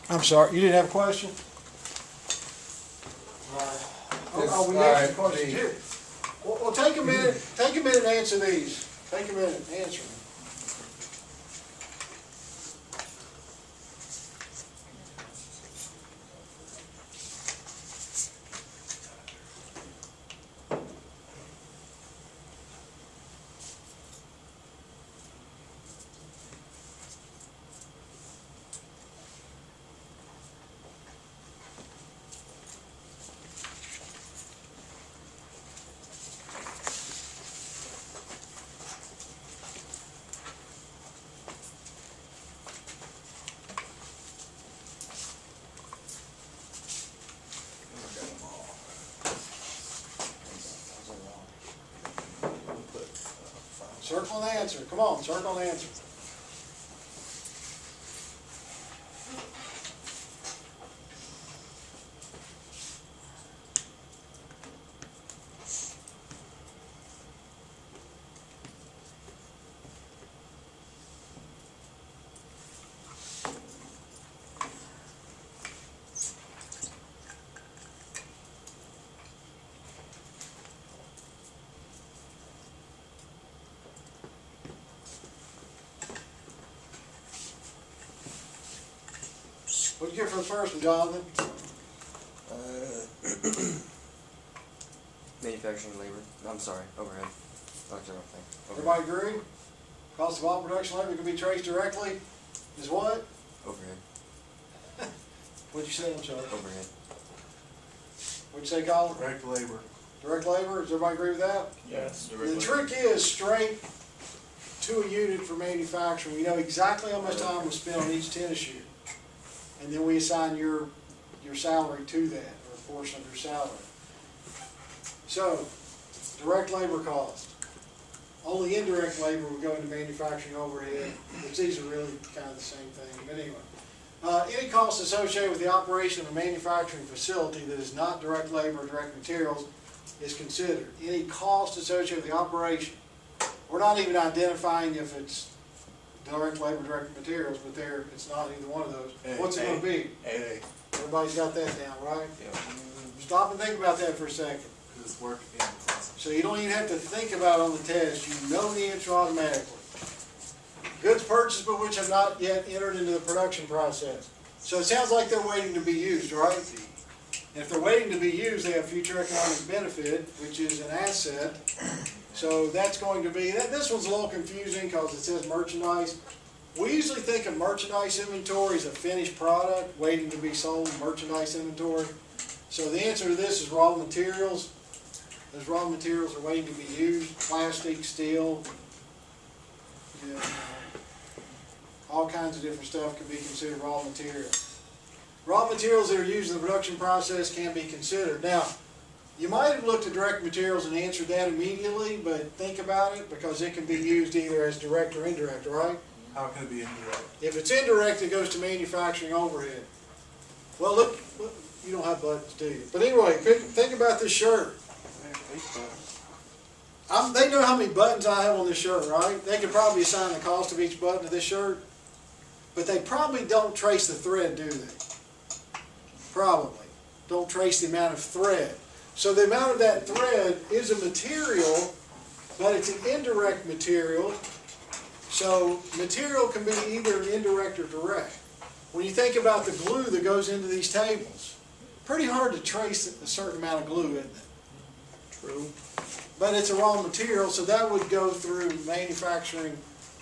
I'm sorry, you didn't have a question? Oh, we answered the question here. Well, take a minute and answer these. Take a minute and answer them. Circle and answer. Come on, circle and answer. What'd you get for the first one, Jonathan? Manufacturing labor. I'm sorry, overhead. That's the wrong thing. Everybody agree? Cost of all production labor can be traced directly is what? Overhead. What'd you say, I'm sorry? Overhead. What'd you say, Colin? Direct labor. Direct labor, does everybody agree with that? Yes. The trick is straight to a unit for manufacturing. We know exactly how much time we spend on each tennis shoe. And then we assign your salary to that, or a portion of your salary. So, direct labor cost. Only indirect labor would go into manufacturing overhead, which these are really kind of the same thing. But anyway, any cost associated with the operation of a manufacturing facility that is not direct labor or direct materials is considered. Any cost associated with the operation. We're not even identifying if it's direct labor, direct materials, but it's not either one of those. What's it going to be? Everybody's got that down, right? Yeah. Stop and think about that for a second. Because it's work in process. So you don't even have to think about it on the test. You know the answer automatically. Goods purchased but which have not yet entered into the production process. So it sounds like they're waiting to be used, right? And if they're waiting to be used, they have future economic benefit, which is an asset. So that's going to be, this one's a little confusing because it says merchandise. We usually think of merchandise inventory as a finished product waiting to be sold, merchandise inventory. So the answer to this is raw materials. Those raw materials are waiting to be used, plastic, steel, you know, all kinds of different stuff can be considered raw materials. Raw materials that are used in the production process can be considered. Now, you might have looked at direct materials and answered that immediately, but think about it because it can be used either as direct or indirect, right? How can it be indirect? If it's indirect, it goes to manufacturing overhead. Well, look, you don't have buttons, do you? But anyway, think about this shirt. They know how many buttons I have on this shirt, right? They could probably assign the cost of each button to this shirt, but they probably don't trace the thread, do they? Probably. Don't trace the amount of thread. So the amount of that thread is a material, but it's an indirect material. So material can be either indirect or direct. When you think about the glue that goes into these tables, pretty hard to trace a certain amount of glue, isn't it? True. But it's a raw material, so that would go through manufacturing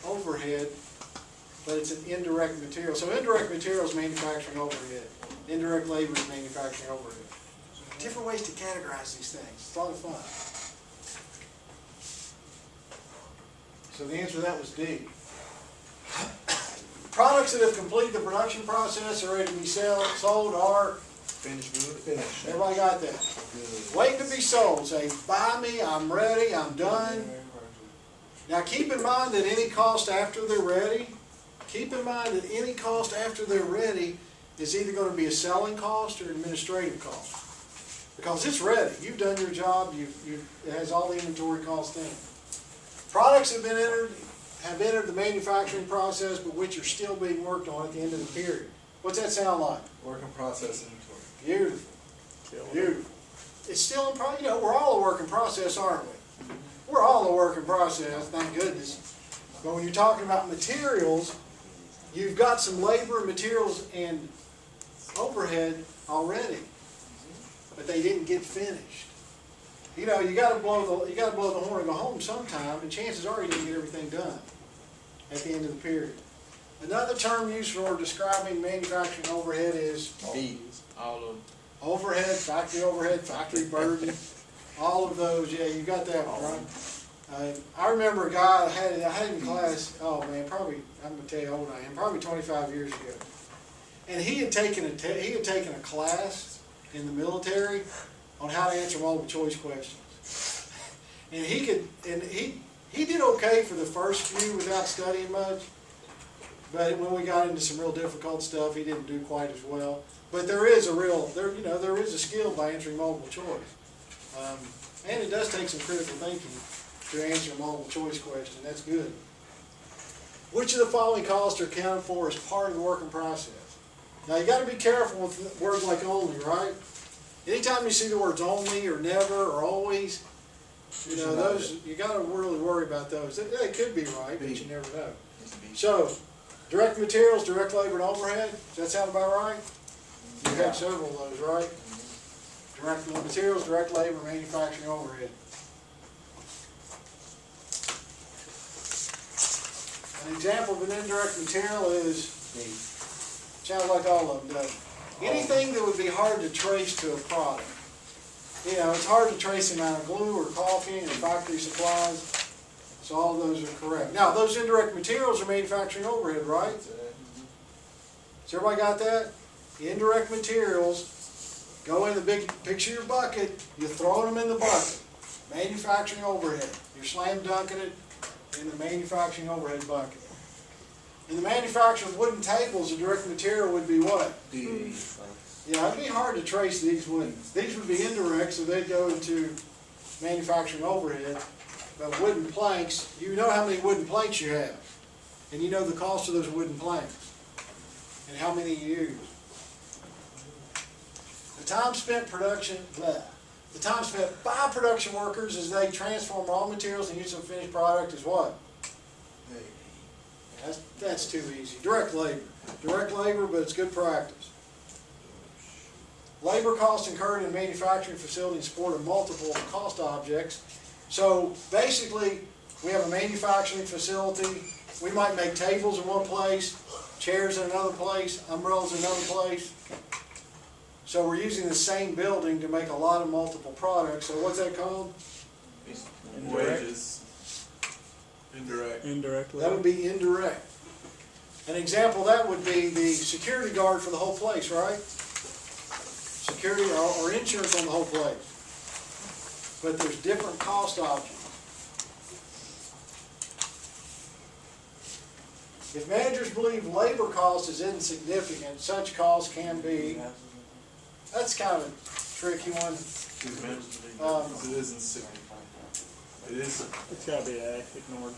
overhead, but it's an indirect material. So indirect material is manufacturing overhead. Indirect labor is manufacturing overhead. Different ways to categorize these things. It's a lot of fun. So the answer to that was D. Products that have completed the production process are ready to be sold are Finished good. Finished. everybody got that? Good. Waiting to be sold. Say, buy me, I'm ready, I'm done. Now keep in mind that any cost after they're ready, keep in mind that any cost after they're ready is either going to be a selling cost or administrative cost. Because it's ready. You've done your job, it has all the inventory costs in it. Products have entered the manufacturing process but which are still being worked on at the end of the period. What's that sound like? Work in process inventory. Beautiful, beautiful. It's still in you know, we're all a work in process, aren't we? We're all a work in process, thank goodness. But when you're talking about materials, you've got some labor, materials, and overhead already, but they didn't get finished. You know, you got to blow the horn and go home sometime, and chances are you didn't get everything done at the end of the period. Another term used for describing manufacturing overhead is All of them. overhead, factory burden, all of those. Yeah, you got that one, right? I remember a guy I had in class. Oh man, probably I'm gonna tell you how old I am. Probably 25 years ago, and he had taken a class in the military on how to answer multiple choice questions, and he did okay for the first few without studying much. But when we got into some real difficult stuff, he didn't do quite as well. But there is a skill by answering multiple choice, and it does take some critical thinking to answer a multiple choice question. That's good. Which of the following costs are accounted for as part of the working process? Now you got to be careful with words like only, right? Anytime you see the words only or never or always, you know those you got to really worry about those. They could be right, but you never know. So. Direct materials, direct labor, and overhead. Does that sound about right? You have several of those, right? Direct materials, direct labor, manufacturing, overhead. An example of an indirect material is, sounds like all of them, doesn't it? Anything that would be hard to trace to a product. You know, it's hard to trace the amount of glue or caulking or factory supplies. So all of those are correct. Now, those indirect materials are manufacturing overhead, right? So everybody got that? The indirect materials go in the big picture your bucket. You're throwing them in the bucket. Manufacturing overhead. You're slam dunking it in the manufacturing overhead bucket. In the manufacturing of wooden tables, the direct material would be what? Yeah, it'd be hard to trace these, wouldn't. These would be indirect, so they'd go into manufacturing overhead. But wooden planks, you know how many wooden planks you have, and you know the cost of those wooden planks, and how many you use. The time spent the time spent by production workers as they transform raw materials and use a finished product is what? That's too easy. Direct labor. Direct labor, but it's good practice. Labor costs incurred in a manufacturing facility in support of multiple cost objects. So basically, we have a manufacturing facility. We might make tables in one place, chairs in another place, umbrellas in another place. So we're using the same building to make a lot of multiple products. So what's that called? Wages. Indirect. Indirectly. That would be indirect. An example of that would be the security guard for the whole place, right? Security or insurance on the whole place. But there's different cost objects. If managers believe labor cost is insignificant, such costs can be, that's kind of a tricky one. It is insignificant. It is. It's got to be ignored.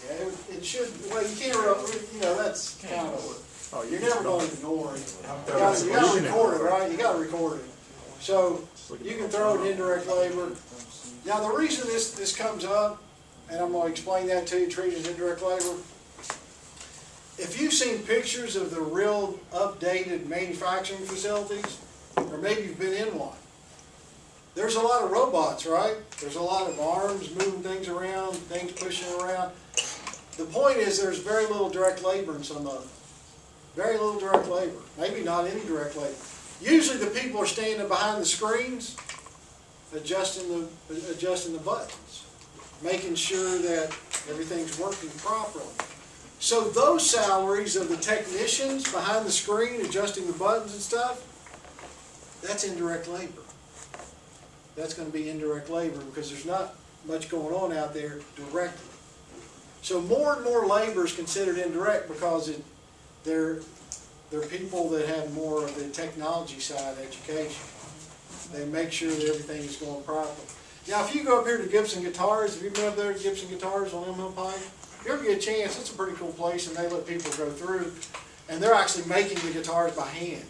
Yeah, it should, well, you can't really, you know, that's kind of, you're never going to ignore it. You got to record it, right? You got to record it. So you can throw in indirect labor. Now the reason this comes up, and I'm going to explain that to you, treated as indirect labor. If you've seen pictures of the real updated manufacturing facilities, or maybe you've been in one, there's a lot of robots, right? There's a lot of arms moving things around, things pushing around. The point is there's very little direct labor in some of them. Very little direct labor. Maybe not any direct labor. Usually the people are standing behind the screens, adjusting the buttons, making sure that everything's working properly. So those salaries of the technicians behind the screen, adjusting the buttons and stuff, that's indirect labor. That's going to be indirect labor because there's not much going on out there directly. So more and more labor is considered indirect because they're people that have more of the technology side education. They make sure that everything is going properly. Now, if you go up here to Gibson Guitars, have you been up there to Gibson Guitars on M Hill Pike? If you ever get a chance, it's a pretty cool place, and they let people go through. and they're actually making the guitars by hand.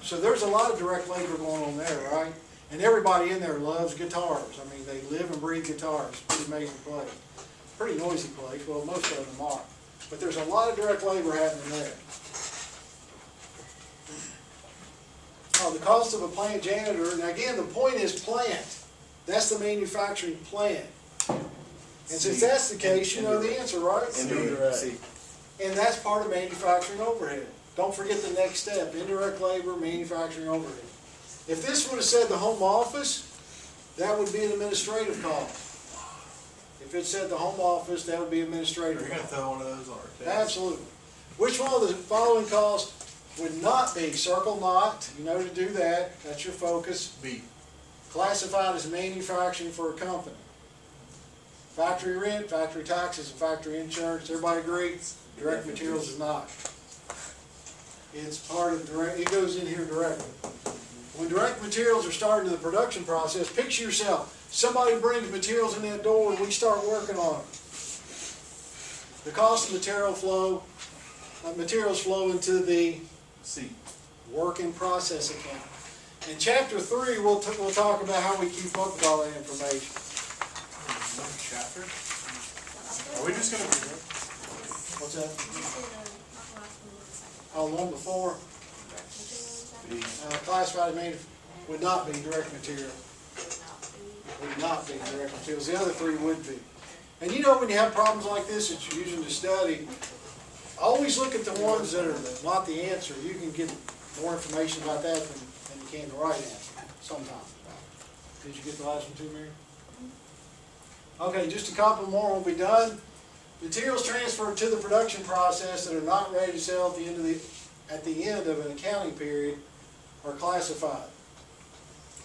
So there's a lot of direct labor going on there, right? And everybody in there loves guitars. I mean, they live and breathe guitars. Pretty amazing place. Pretty noisy place. Well, most of them are. But there's a lot of direct labor happening there. Oh, the cost of a plant janitor. Now again, the point is plant. That's the manufacturing plant. And since that's the case, you know the answer, right? Indirect. See. And that's part of manufacturing overhead. Don't forget the next step, indirect labor, manufacturing overhead. If this would have said the home office, that would be an administrative cost. If it said the home office, that would be Are administrative you gonna cost. throw one of those on our test? Absolutely. Which one of the following costs would not be? Circle not, you know to do that, that's your focus. B. Classified as manufacturing for a company. Factory rent, factory taxes, and factory insurance, everybody agree? Direct materials is not. It's part of direct, it goes in here directly. When direct materials are starting the production process, picture yourself, somebody brings materials in that door and we start working on them. The cost of materials flow into the C. work in process account. In chapter 3, we'll talk about how we keep up with all that information. Another chapter? Are we just gonna? What's that? Oh, the one before, B. classified would not be direct material. Would not be direct materials. The other 3 would be. And you know when you have problems like this that you're using to study, always look at the ones that are not the answer. You can get more information about that than you can the right answer sometimes. Did you get the last one too, Mary? Okay, just a couple more will be done. Materials transferred to the production process that are not ready to sell at the end of an accounting period are classified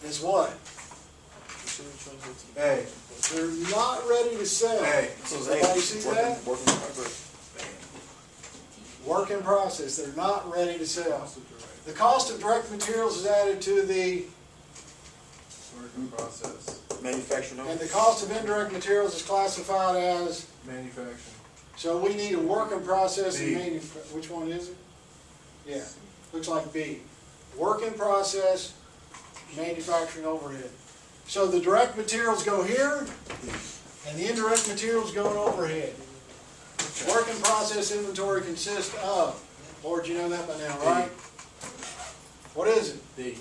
as what? A. They're not ready to sell. A. Everybody see that? Working progress. Work in process. They're not ready to sell. The cost of direct materials is added to the, Work in process. Manufacturing. and the cost of indirect materials is classified as, Manufacturing. so we need a work in process and B. which one is it? Yeah, looks like B. Work in process, manufacturing overhead. So the direct materials go here, and the indirect materials go in overhead. Work in process inventory consists of, Lord, you know that by now, right? What is it? D.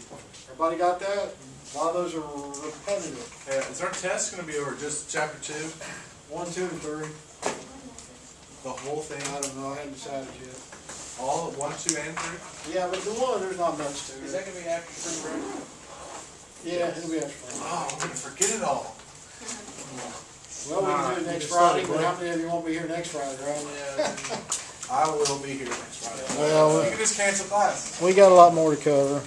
Everybody got that? A lot of those are repetitive. Hey, is our test gonna be over just chapter 2? 1, 2, and 3. The whole thing? I don't know, I haven't decided yet. All 1, 2, and 3? Yeah, but the one, there's not much to Is it. that gonna be after spring break? Yeah, it'll be after. Oh, I'm gonna forget it all. Well, we can do it next Friday, but how many of you won't be here next Friday, right? Yeah. I will be here next Friday. Well, You can just cancel class. we got a lot more to cover.